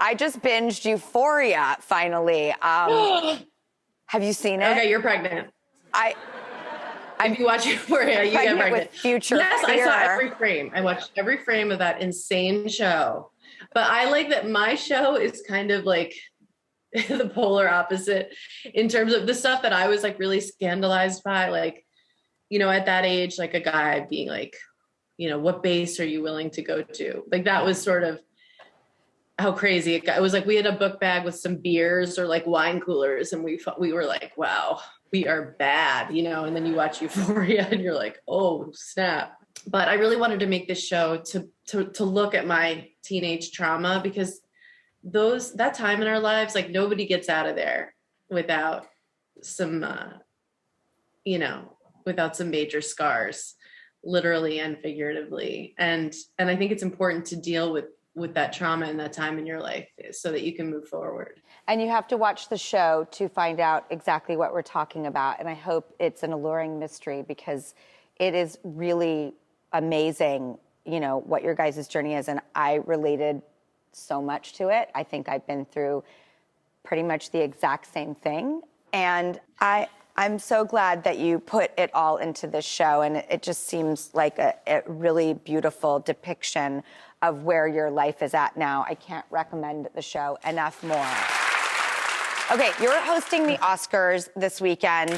I just binged Euphoria finally. Have you seen it? Okay, you're pregnant. If you watch Euphoria, you get pregnant. With future yes, fear. I saw every frame. I watched every frame of that insane show. But I like that my show is kind of like the polar opposite in terms of the stuff that I was like really scandalized by, like, you know, at that age, like a guy being like, you know, what base are you willing to go to? Like that was sort of how crazy it got. It was like we had a book bag with some beers or like wine coolers, and we were like, wow, we are bad, you know. And then you watch Euphoria and you're like, oh snap. But I really wanted to make this show to look at my teenage trauma, because that time in our lives, like nobody gets out of there without some, you know, without some major scars, literally and figuratively. And I think it's important to deal with that trauma and that time in your life so that you can move forward. And you have to watch the show to find out exactly what we're talking about. And I hope it's an alluring mystery, because it is really amazing, you know, what your guys' journey is. And I related so much to it. I think I've been through pretty much the exact same thing. And I'm so glad that you put it all into this show. And it just seems like a really beautiful depiction of where your life is at now. I can't recommend the show enough more. Okay, you're hosting the Oscars this weekend.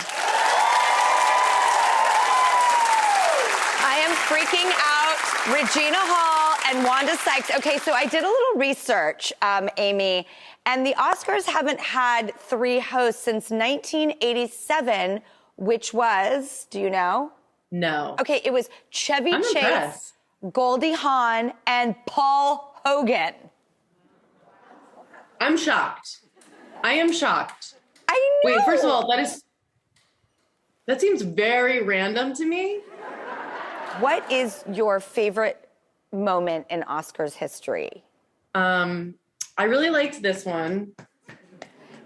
I am freaking out. Regina Hall and Wanda Sykes. Okay, so I did a little research, Amy, and the Oscars haven't had 3 hosts since 1987, which was, do you know? No. Okay, it was Chevy Chase, impressed. Goldie Hawn, and Paul Hogan. I'm shocked. I am shocked. I know. Wait, first of all, that seems very random to me. What is your favorite moment in Oscars history? I really liked this one.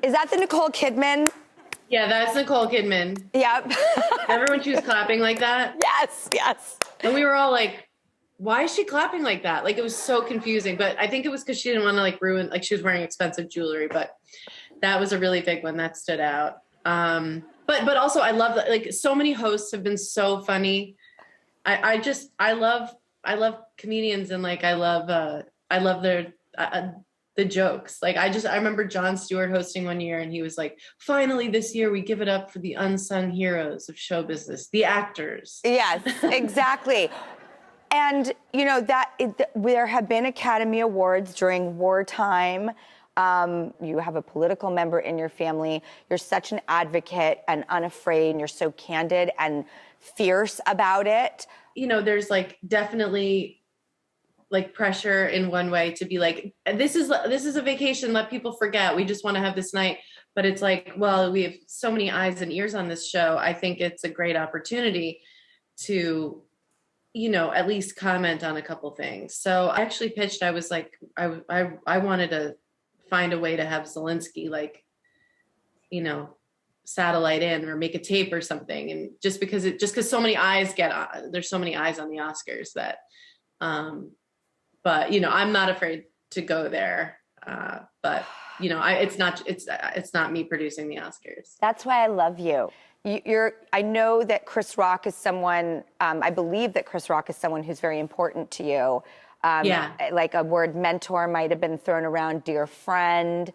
Is that the Nicole Kidman? Yeah, that's Nicole Kidman. Yep. Remember when she was clapping like that? Yes. And we were all like, why is she clapping like that? Like, it was so confusing. But I think it was because she didn't want to like ruin, like she was wearing expensive jewelry. But that was a really big one that stood out. But also I love that, like, so many hosts have been so funny. I love comedians, and like I love their the jokes. Like I remember Jon Stewart hosting one year, and he was like, finally this year we give it up for the unsung heroes of show business, the actors. Yes, exactly. And you know there have been Academy Awards during wartime. You have a political member in your family. You're such an advocate and unafraid, and you're so candid and fierce about it. You know, there's like definitely like pressure in one way to be like, this is a vacation, let people forget, we just want to have this night. But it's like, well, we have so many eyes and ears on this show. I think it's a great opportunity to, you know, at least comment on a couple things. So I actually pitched, I was like, I wanted to find a way to have Zelensky, like, you know, satellite in or make a tape or something. And just because so many eyes there's so many eyes on the Oscars that, but you know, I'm not afraid to go there. But you know, it's not me producing the Oscars. That's why I love you. I know that Chris Rock is someone, I believe that Chris Rock is someone who's very important to you. Yeah. Like a word mentor might have been thrown around, dear friend.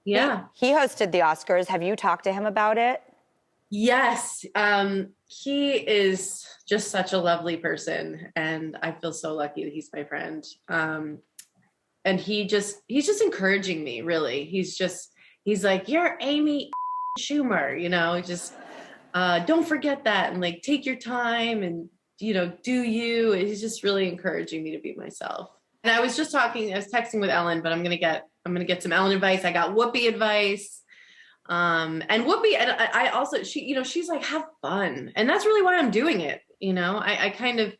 Yeah. He hosted the Oscars. Have you talked to him about it? Yes. He is just such a lovely person, and I feel so lucky that he's my friend. And he's just encouraging me, really. He's like, you're Amy Schumer, you know, just don't forget that, and like take your time, and you know, do you. He's just really encouraging me to be myself. And I was texting with Ellen, but I'm gonna get some Ellen advice. I got Whoopi advice. And Whoopi, and I also, she's like, have fun. And that's really why I'm doing it. You know, I kind of,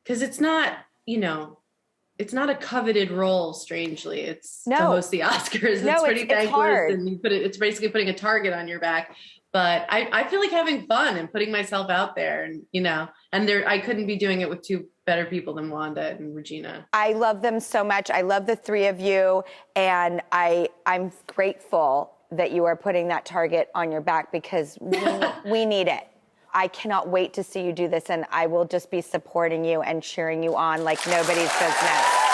cause it's not, you know, it's not a coveted role, strangely. It's to host the Oscars. No, it's pretty thankless, hard. and it's basically putting a target on your back. But I feel like having fun and putting myself out there, and, you know, And I couldn't be doing it with two better people than Wanda and Regina. I love them so much. I love the three of you. And I'm grateful that you are putting that target on your back because we need it. I cannot wait to see you do this. And I will just be supporting you and cheering you on like nobody's business.